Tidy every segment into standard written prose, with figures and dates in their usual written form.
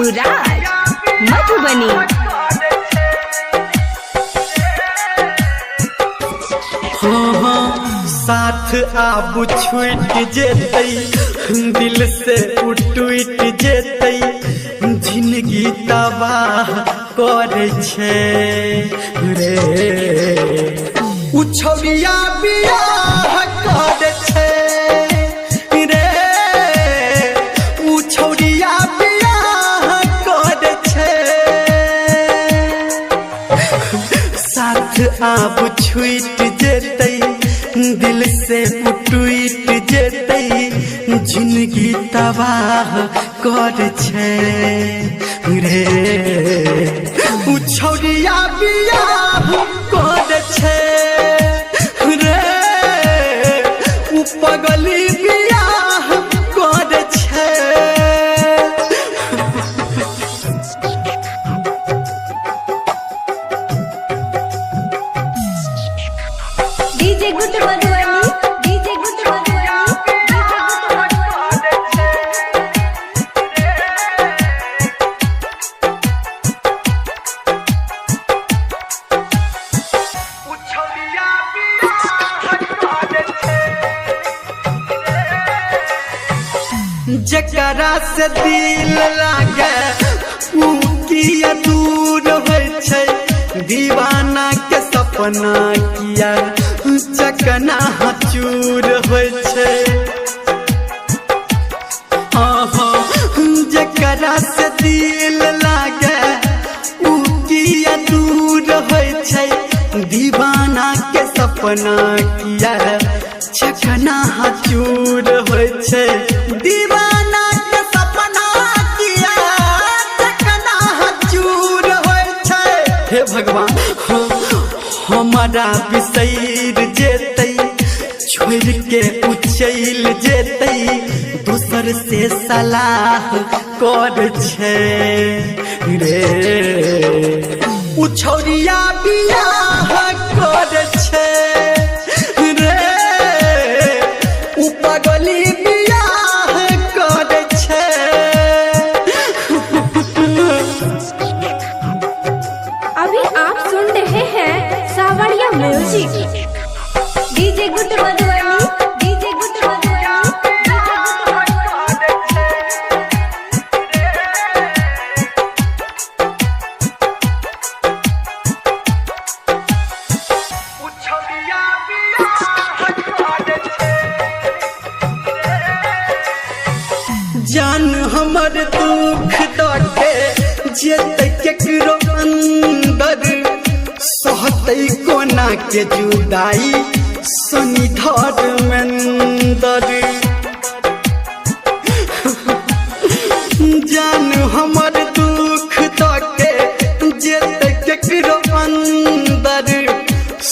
मुराद मधुबनी। साथ आब छूट जेतै दिल से टूट जेतै जिंदगी तबाह करे छे रे उ छौरिया बियाह करे छे रे उ छौरिया बियाह करे छे साथ आब छूट जेतै दिल से टूट जेतै जिंदगी तबाह कर छे रे उ छौरिया बियाह कर छे रे उ पगली बियाह कर छे। DJ good Madhubani, DJ good Madhubani, जकरा से दिल लागे उ किया दूर होय छै दीवाना के सपना किया चकना चूर होय छै। जकरा से दिल लागे उ किया दूर होय छै दीवाना के सपना किया चकना चूर होय छै दीवाना के सपना किया चकना चूर होय छै। हे भगवान हमारा बिसैर जेतै छोड़ के उचैल जेतै दूसर से सलाह कर छे रे उ छौरिया बियाह कर छे रे उ पगली बियाह कर छे। अभी आप सुन रहे हैं सावरिया music. DJ good Madhubani, DJ good जान हमर दुख दटे जेतै केकरो अंदर सहतै कोना के जुदाई सनी धर्मेंदर। जान हमर दुख दटे जेतै केकरो अंदर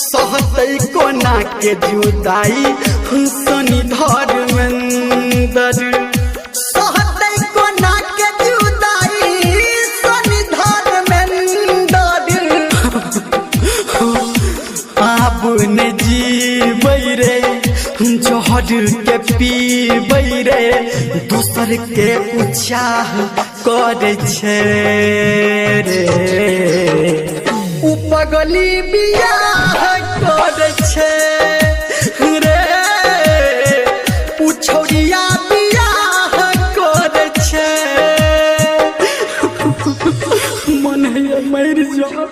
सहतै कोना के जुदाई सनी धर्मेंदर। जीबै रे जहर के पीबै रे दूसर के उचाह करे छे रे उ पगली बियाह करे छे रे उ छौरिया बियाह करे छे। मन है मर जाओ।